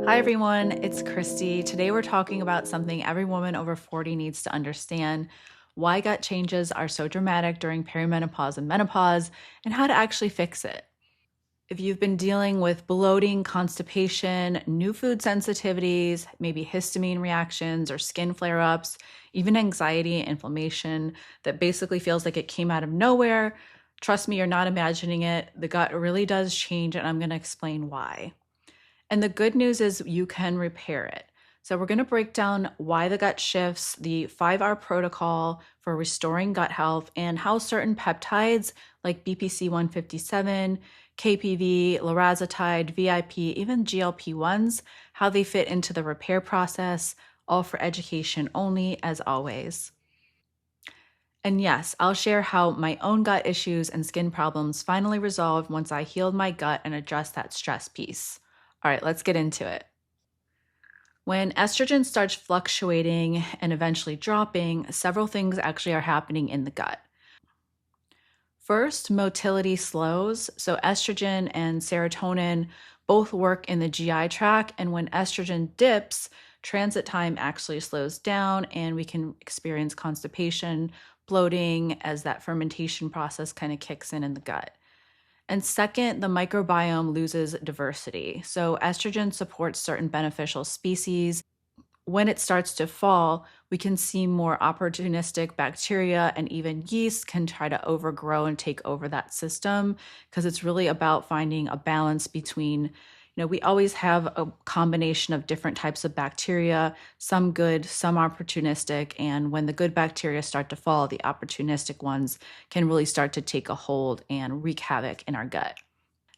Hi everyone, it's Christy. Today we're talking about something every woman over 40 needs to understand: why gut changes are so dramatic during perimenopause and menopause, and how to actually fix it. If you've been dealing with bloating, constipation, new food sensitivities, maybe histamine reactions or skin flare ups, even anxiety and inflammation that basically feels like it came out of nowhere, trust me, you're not imagining it. The gut really does change, and I'm going to explain why. And the good news is you can repair it. So, we're going to break down why the gut shifts, the 5R protocol for restoring gut health, and how certain peptides like BPC 157, KPV, Larazotide, VIP, even GLP 1s, how they fit into the repair process, all for education only, as always. And yes, I'll share how my own gut issues and skin problems finally resolved once I healed my gut and addressed that stress piece. All right, let's get into it. When estrogen starts fluctuating and eventually dropping, several things actually are happening in the gut. First, motility slows. So, estrogen and serotonin both work in the GI tract. And when estrogen dips, transit time actually slows down, and we can experience constipation, bloating as that fermentation process kind of kicks in the gut. And second, the microbiome loses diversity. So, estrogen supports certain beneficial species. When it starts to fall, we can see more opportunistic bacteria and even yeast can try to overgrow and take over that system, because it's really about finding a balance between, we always have a combination of different types of bacteria, some good, some opportunistic. And when the good bacteria start to fall, the opportunistic ones can really start to take a hold and wreak havoc in our gut.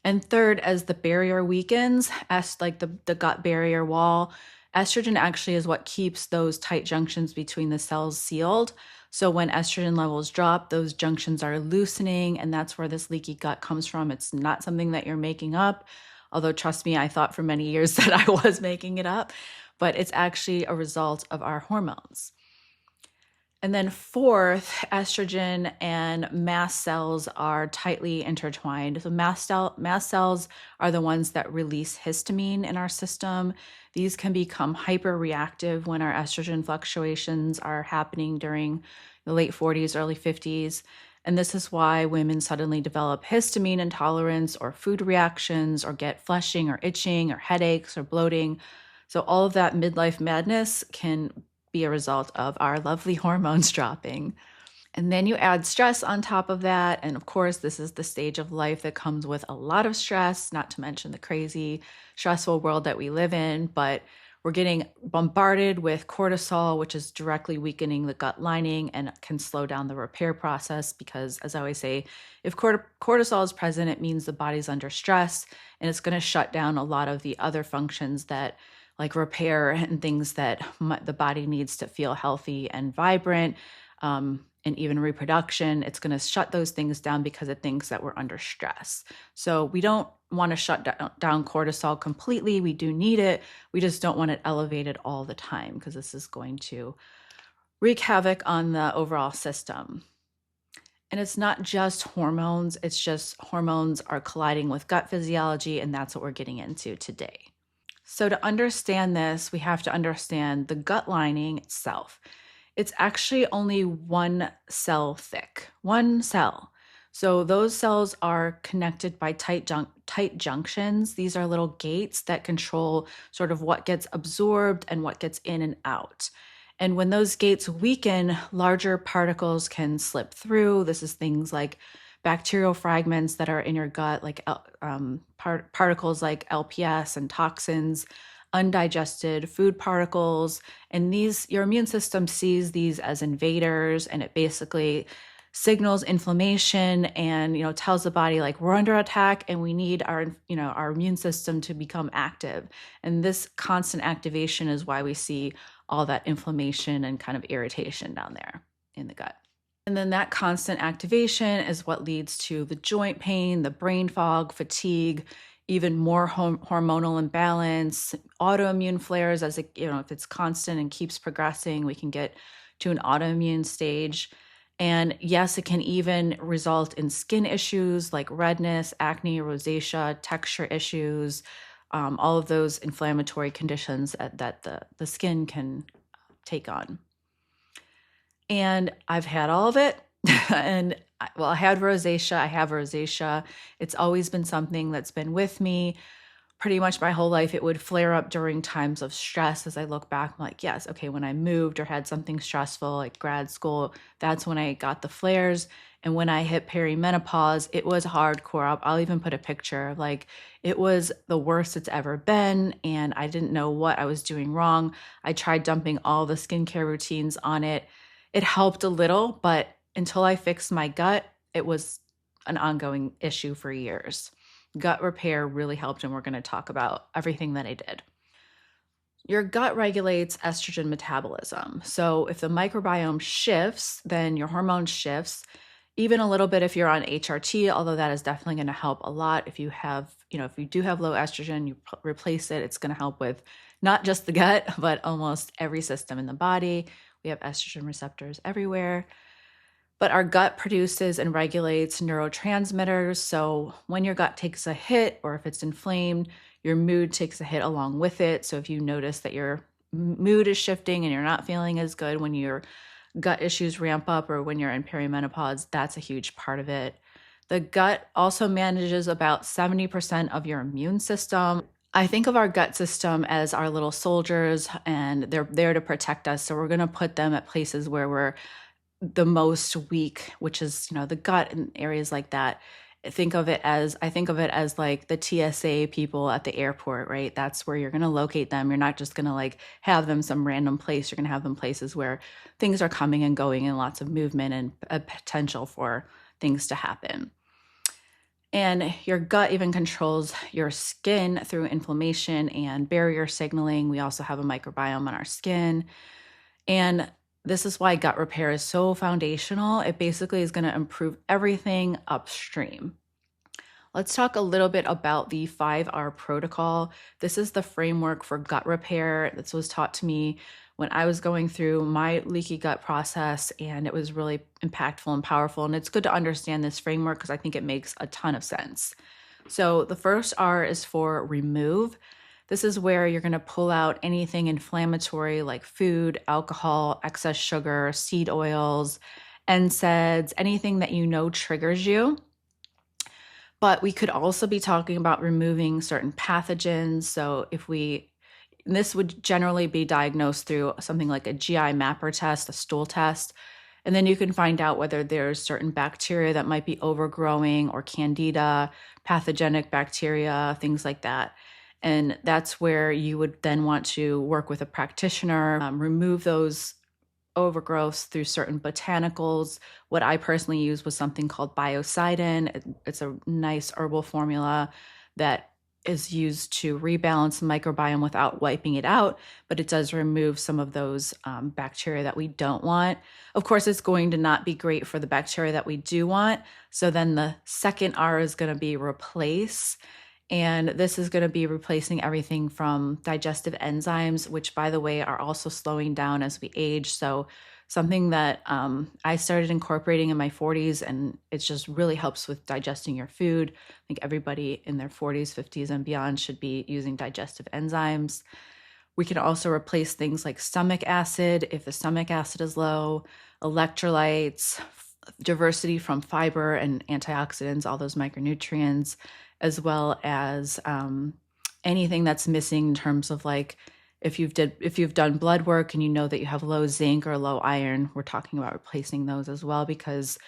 And third, as the barrier weakens, as like the gut barrier wall, estrogen actually is what keeps those tight junctions between the cells sealed. So when estrogen levels drop, those junctions are loosening, and that's where this leaky gut comes from. It's not something that you're making up. Although, trust me, I thought for many years that I was making it up, but it's actually a result of our hormones. And then fourth, estrogen and mast cells are tightly intertwined. So mast cells are the ones that release histamine in our system. These can become hyperreactive when our estrogen fluctuations are happening during the late 40s, early 50s. And this is why women suddenly develop histamine intolerance or food reactions or get flushing or itching or headaches or bloating. So all of that midlife madness can be a result of our lovely hormones dropping. And then you add stress on top of that. And of course, this is the stage of life that comes with a lot of stress, not to mention the crazy, stressful world that we live in. But we're getting bombarded with cortisol, which is directly weakening the gut lining and can slow down the repair process. Because, as I always say, if cortisol is present, it means the body's under stress, and it's going to shut down a lot of the other functions that, like repair and things that the body needs to feel healthy and vibrant, and even reproduction. It's going to shut those things down because it thinks that we're under stress. So we don't want to shut down cortisol completely. We do need it. We just don't want it elevated all the time, because this is going to wreak havoc on the overall system. And it's not just hormones. It's just hormones are colliding with gut physiology, and that's what we're getting into today. So to understand this, we have to understand the gut lining itself. It's actually only one cell thick, one cell. So those cells are connected by tight junctions. These are little gates that control sort of what gets absorbed and what gets in and out. And when those gates weaken, larger particles can slip through. This is things like bacterial fragments that are in your gut, like particles like LPS and toxins, undigested food particles. And your immune system sees these as invaders, and it basically signals inflammation and, tells the body like we're under attack and we need our immune system to become active. And this constant activation is why we see all that inflammation and kind of irritation down there in the gut. And then that constant activation is what leads to the joint pain, the brain fog, fatigue, even more hormonal imbalance, autoimmune flares. As if it's constant and keeps progressing, we can get to an autoimmune stage. And yes, it can even result in skin issues like redness, acne, rosacea, texture issues, all of those inflammatory conditions that the skin can take on. And I've had all of it. And I had rosacea. I have rosacea. It's always been something that's been with me pretty much my whole life. It would flare up during times of stress. As I look back, I'm like, yes, okay, when I moved or had something stressful like grad school, that's when I got the flares. And when I hit perimenopause, it was hardcore. I'll even put a picture. Like, it was the worst it's ever been. And I didn't know what I was doing wrong. I tried dumping all the skincare routines on it. It helped a little, but until I fixed my gut, it was an ongoing issue for years. Gut repair really helped, and we're going to talk about everything that I did. Your gut regulates estrogen metabolism. So if the microbiome shifts, then your hormone shifts, even a little bit if you're on HRT, although that is definitely going to help a lot. If you have, if you do have low estrogen, you replace it, it's going to help with not just the gut, but almost every system in the body. We have estrogen receptors everywhere. But our gut produces and regulates neurotransmitters. So when your gut takes a hit, or if it's inflamed, your mood takes a hit along with it. So if you notice that your mood is shifting and you're not feeling as good when your gut issues ramp up, or when you're in perimenopause, that's a huge part of it. The gut also manages about 70% of your immune system. I think of our gut system as our little soldiers, and they're there to protect us. So we're going to put them at places where we're the most weak, which is, the gut and areas like that. I think of it as like the TSA people at the airport, right? That's where you're going to locate them. You're not just going to like have them some random place. You're going to have them places where things are coming and going and lots of movement and a potential for things to happen. And your gut even controls your skin through inflammation and barrier signaling. We also have a microbiome on our skin. And this is why gut repair is so foundational. It basically is going to improve everything upstream. Let's talk a little bit about the 5R protocol. This is the framework for gut repair. This was taught to me when I was going through my leaky gut process, and it was really impactful and powerful. And it's good to understand this framework because I think it makes a ton of sense. So the first R is for remove. This is where you're going to pull out anything inflammatory like food, alcohol, excess sugar, seed oils, NSAIDs, anything that triggers you. But we could also be talking about removing certain pathogens. So this would generally be diagnosed through something like a GI mapper test, a stool test. And then you can find out whether there's certain bacteria that might be overgrowing, or candida, pathogenic bacteria, things like that. And that's where you would then want to work with a practitioner, remove those overgrowths through certain botanicals. What I personally used was something called Biocidin. It's a nice herbal formula that is used to rebalance the microbiome without wiping it out, but it does remove some of those bacteria that we don't want. Of course, it's going to not be great for the bacteria that we do want. So then the second R is going to be replace. And this is going to be replacing everything from digestive enzymes, which, by the way, are also slowing down as we age. So something that I started incorporating in my 40s, and it just really helps with digesting your food. I think everybody in their 40s, 50s, and beyond should be using digestive enzymes. We can also replace things like stomach acid if the stomach acid is low, electrolytes, diversity from fiber and antioxidants, all those micronutrients, as well as anything that's missing in terms of like if you've done blood work and you know that you have low zinc or low iron, we're talking about replacing those as well, because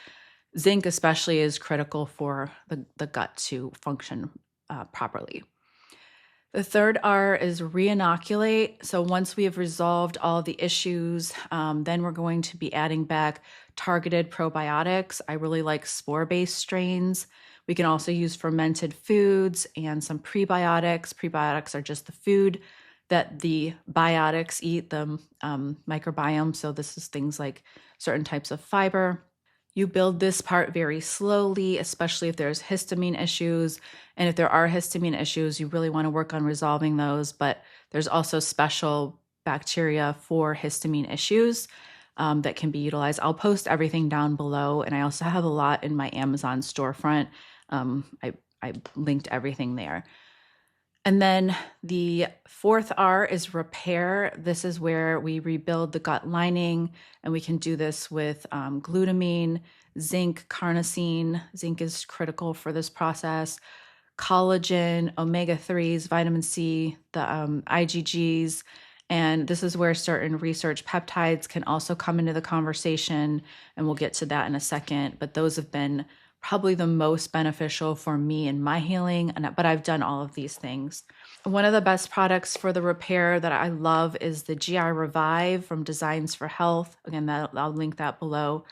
zinc especially is critical for the gut to function properly. The third R is reinoculate. So once we have resolved all the issues, then we're going to be adding back targeted probiotics. I really like spore-based strains. We can also use fermented foods and some prebiotics. Prebiotics are just the food that the biotics eat, the microbiome. So this is things like certain types of fiber. You build this part very slowly, especially if there's histamine issues. And if there are histamine issues, you really want to work on resolving those. But there's also special bacteria for histamine issues that can be utilized. I'll post everything down below. And I also have a lot in my Amazon storefront. I linked everything there. And then the fourth R is repair. This is where we rebuild the gut lining, and we can do this with glutamine, zinc, carnosine. Zinc is critical for this process. Collagen, omega-3s, vitamin C, the IgGs. And this is where certain research peptides can also come into the conversation, and we'll get to that in a second. But those have been probably the most beneficial for me in my healing, but I've done all of these things. One of the best products for the repair that I love is the GI Revive from Designs for Health. Again, I'll link that below.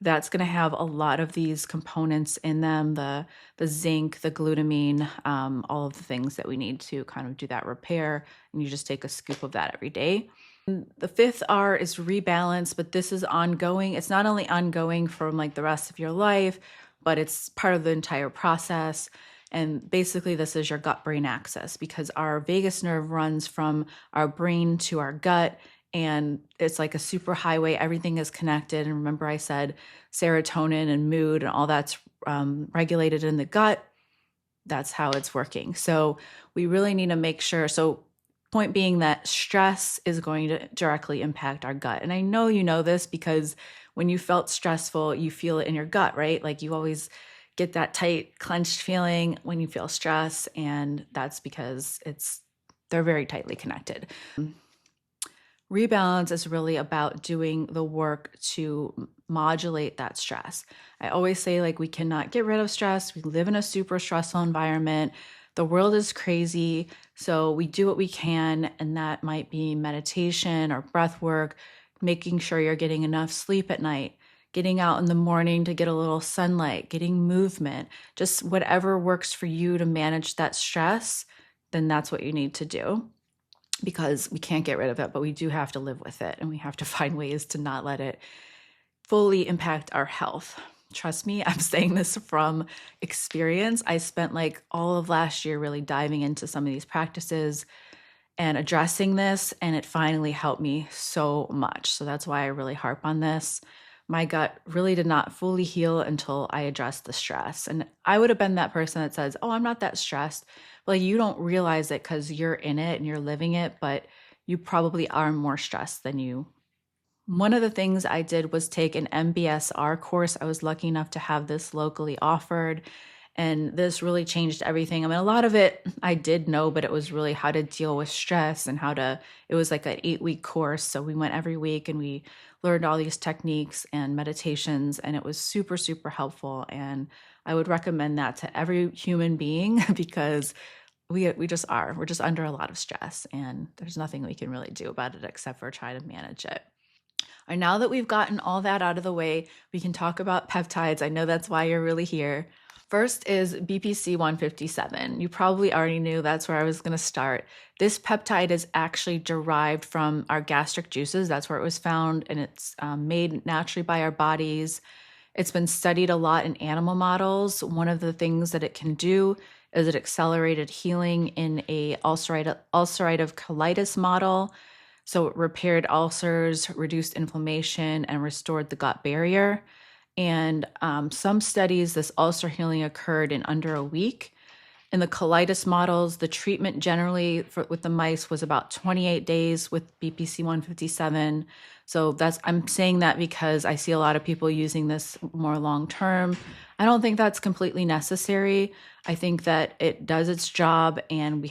That's going to have a lot of these components in them, the zinc, the glutamine, all of the things that we need to kind of do that repair. And you just take a scoop of that every day. And the fifth R is rebalance, but this is ongoing. It's not only ongoing from like the rest of your life, but it's part of the entire process. And basically, this is your gut-brain axis, because our vagus nerve runs from our brain to our gut, and it's like a super highway. Everything is connected. And remember, I said serotonin and mood and all that's regulated in the gut. That's how it's working. So we really need to make sure. So point being that stress is going to directly impact our gut. And I know you know this, because when you felt stressful, you feel it in your gut, right? Like you always get that tight, clenched feeling when you feel stress. And that's because they're very tightly connected. Rebalance is really about doing the work to modulate that stress. I always say, like, we cannot get rid of stress. We live in a super stressful environment. The world is crazy. So we do what we can. And that might be meditation or breath work, making sure you're getting enough sleep at night, getting out in the morning to get a little sunlight, getting movement, just whatever works for you to manage that stress, then that's what you need to do. Because we can't get rid of it, but we do have to live with it, and we have to find ways to not let it fully impact our health. Trust me, I'm saying this from experience. I spent like all of last year really diving into some of these practices and addressing this, and it finally helped me so much. So that's why I really harp on this. My gut really did not fully heal until I addressed the stress. And I would have been that person that says, oh, I'm not that stressed. Well, you don't realize it because you're in it and you're living it, but you probably are more stressed than you. One of the things I did was take an MBSR course. I was lucky enough to have this locally offered, and this really changed everything. I mean, a lot of it I did know, but it was really how to deal with stress and it was like an 8-week course. So we went every week and we learned all these techniques and meditations, and it was super, super helpful. And I would recommend that to every human being, because we're just under a lot of stress, and there's nothing we can really do about it except for try to manage it. And now that we've gotten all that out of the way, we can talk about peptides. I know that's why you're really here. First is BPC 157. You probably already knew that's where I was going to start. This peptide is actually derived from our gastric juices. That's where it was found, and it's made naturally by our bodies. It's been studied a lot in animal models. One of the things that it can do is it accelerated healing in a ulcerative colitis model. So it repaired ulcers, reduced inflammation, and restored the gut barrier. And some studies, this ulcer healing occurred in under a week. In the colitis models, the treatment generally with the mice was about 28 days with BPC 157. So I'm saying that because I see a lot of people using this more long term. I don't think that's completely necessary. I think that it does its job, and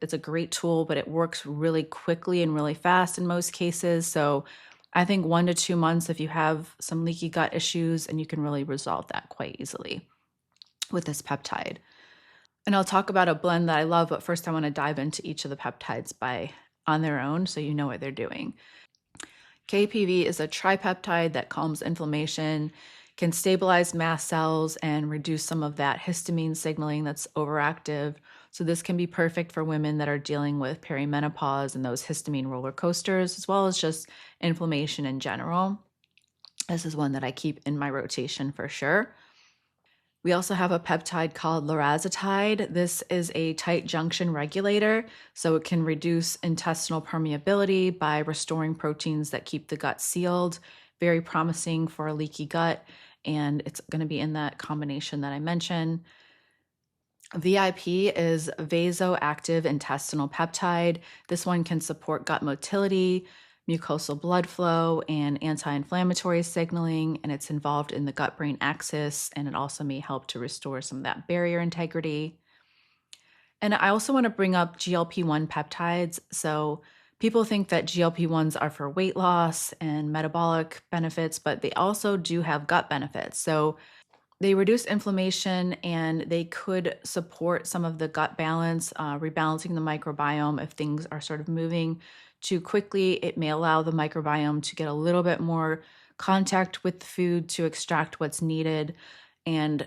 it's a great tool, but it works really quickly and really fast in most cases. So I think 1 to 2 months if you have some leaky gut issues, and you can really resolve that quite easily with this peptide. And I'll talk about a blend that I love, but first I want to dive into each of the peptides on their own so you know what they're doing. KPV is a tripeptide that calms inflammation, can stabilize mast cells, and reduce some of that histamine signaling that's overactive. So this can be perfect for women that are dealing with perimenopause and those histamine roller coasters, as well as just inflammation in general. This is one that I keep in my rotation for sure. We also have a peptide called Larazotide. This is a tight junction regulator, so it can reduce intestinal permeability by restoring proteins that keep the gut sealed. Very promising for a leaky gut, and it's going to be in that combination that I mentioned. VIP is vasoactive intestinal peptide. This one can support gut motility, mucosal blood flow, and anti-inflammatory signaling, and it's involved in the gut-brain axis, and it also may help to restore some of that barrier integrity. And I also want to bring up GLP-1 peptides. So people think that GLP-1s are for weight loss and metabolic benefits, but they also do have gut benefits. So they reduce inflammation and they could support some of the gut balance, rebalancing the microbiome if things are sort of moving too quickly. It may allow the microbiome to get a little bit more contact with the food to extract what's needed. And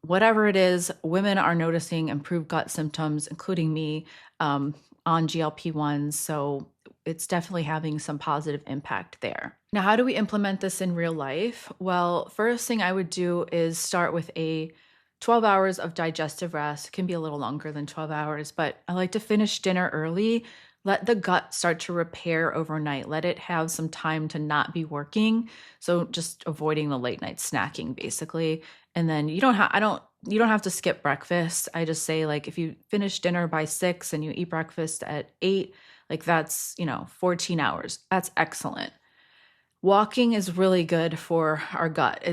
whatever it is, women are noticing improved gut symptoms, including me, on GLP-1s. So it's definitely having some positive impact there. Now, how do we implement this in real life? Well, first thing I would do is start with a 12 hours of digestive rest. It can be a little longer than 12 hours, but I like to finish dinner early. Let the gut start to repair overnight. Let it have some time to not be working. So just avoiding the late night snacking, basically. And then you don't have to skip breakfast. I just say, like, if you finish dinner by 6 and you eat breakfast at 8, like that's, 14 hours. That's excellent. Walking is really good for our gut.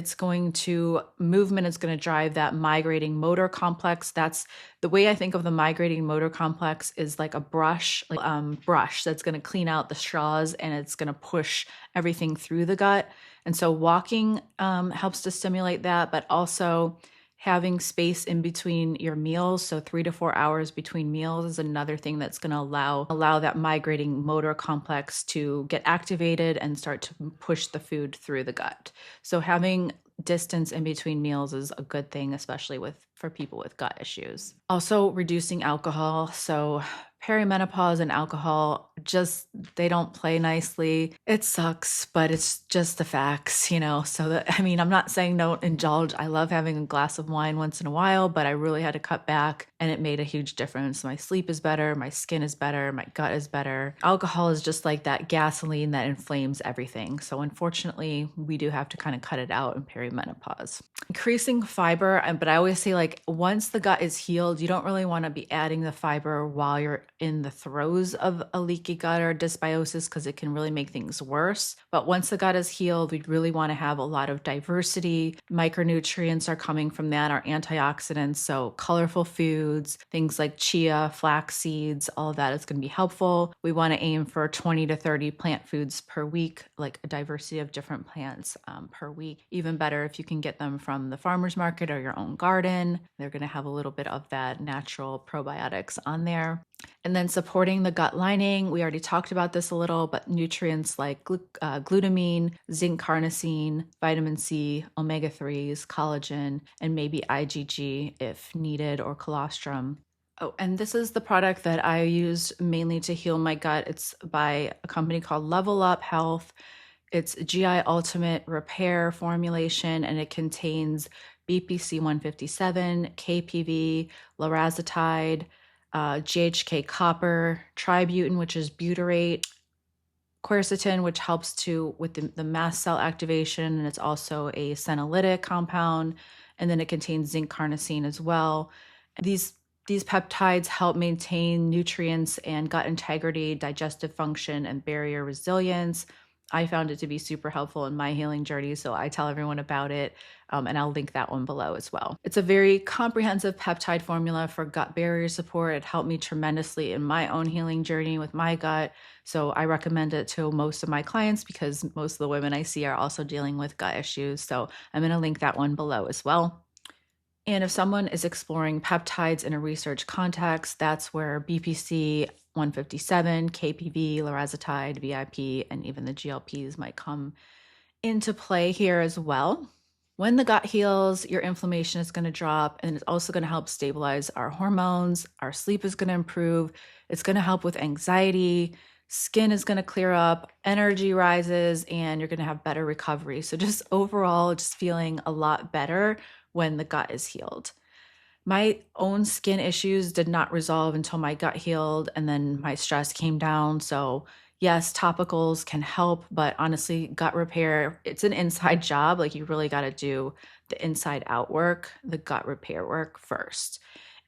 Movement is going to drive that migrating motor complex. That's the way I think of the migrating motor complex is like a brush, brush that's going to clean out the straws and it's going to push everything through the gut. And so walking helps to stimulate that, but also having space in between your meals, so 3 to 4 hours between meals, is another thing that's going to allow that migrating motor complex to get activated and start to push the food through the gut. So having distance in between meals is a good thing, especially for people with gut issues. Also, reducing alcohol. So perimenopause and alcohol, they don't play nicely. It sucks, but it's just the facts, So I'm not saying don't indulge. I love having a glass of wine once in a while, but I really had to cut back and it made a huge difference. My sleep is better, my skin is better, my gut is better. Alcohol is just like that gasoline that inflames everything. So unfortunately, we do have to kind of cut it out in perimenopause. Increasing fiber, but I always say, like, once the gut is healed, you don't really want to be adding the fiber while you're in the throes of a leaky gut or dysbiosis, because it can really make things worse. But once the gut is healed, we really want to have a lot of diversity. Micronutrients are coming from that, our antioxidants. So colorful foods, things like chia, flax seeds, all of that is going to be helpful. We want to aim for 20 to 30 plant foods per week, like a diversity of different plants per week. Even better if you can get them from the farmer's market or your own garden. They're going to have a little bit of that natural probiotics on there. And then supporting the gut lining, we already talked about this a little, but nutrients like glutamine, zinc carnosine, vitamin C, omega-3s, collagen, and maybe IgG if needed, or colostrum. Oh, and this is the product that I use mainly to heal my gut. It's by a company called LVLUP Health. It's GI Ultimate Repair formulation, and it contains BPC 157, KPV, Larazotide, GHK copper, tributane, which is butyrate, quercetin, which helps with the mast cell activation, and it's also a senolytic compound, and then it contains zinc carnosine as well. These peptides help maintain nutrients and gut integrity, digestive function, and barrier resilience. I found it to be super helpful in my healing journey, so I tell everyone about it, and I'll link that one below as well. It's a very comprehensive peptide formula for gut barrier support. It helped me tremendously in my own healing journey with my gut, so I recommend it to most of my clients because most of the women I see are also dealing with gut issues, so I'm going to link that one below as well. And if someone is exploring peptides in a research context, that's where BPC 157, KPV, Larazotide, VIP, and even the GLPs might come into play here as well. When the gut heals, your inflammation is going to drop, and it's also going to help stabilize our hormones. Our sleep is going to improve. It's going to help with anxiety. Skin is going to clear up, energy rises, and you're going to have better recovery. So just overall, just feeling a lot better when the gut is healed. My own skin issues did not resolve until my gut healed, and then my stress came down. So yes, topicals can help, but honestly, gut repair, it's an inside job. Like, you really got to do the inside out work, the gut repair work first.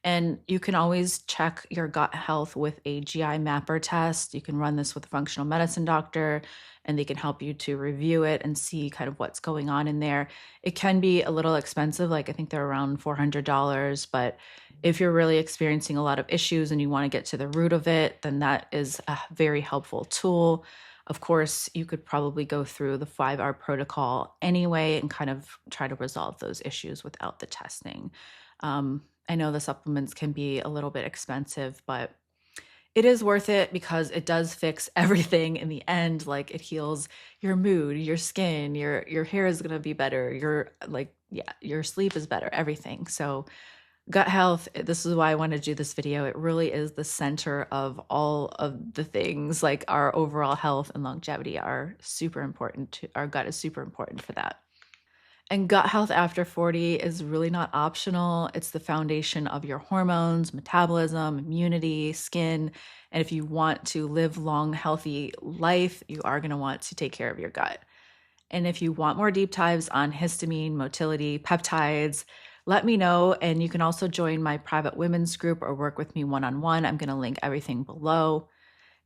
And you can always check your gut health with a GI mapper test. You can run this with a functional medicine doctor, and they can help you to review it and see kind of what's going on in there. It can be a little expensive, like I think they're around $400, but if you're really experiencing a lot of issues and you want to get to the root of it, then that is a very helpful tool. Of course, you could probably go through the 5R protocol anyway and kind of try to resolve those issues without the testing. I know the supplements can be a little bit expensive, but it is worth it because it does fix everything in the end. Like it heals your mood, your skin, your hair is gonna be better, your your sleep is better, everything. So gut health, this is why I want to do this video. It really is the center of all of the things. Like our overall health and longevity are super important to our gut is super important for that. And gut health after 40 is really not optional. It's the foundation of your hormones, metabolism, immunity, skin. And if you want to live long, healthy life, you are going to want to take care of your gut. And if you want more deep dives on histamine, motility, peptides, let me know. And you can also join my private women's group or work with me one-on-one. I'm going to link everything below.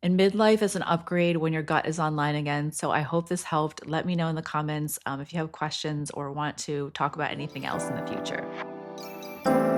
And midlife is an upgrade when your gut is online again. So I hope this helped. Let me know in the comments if you have questions or want to talk about anything else in the future.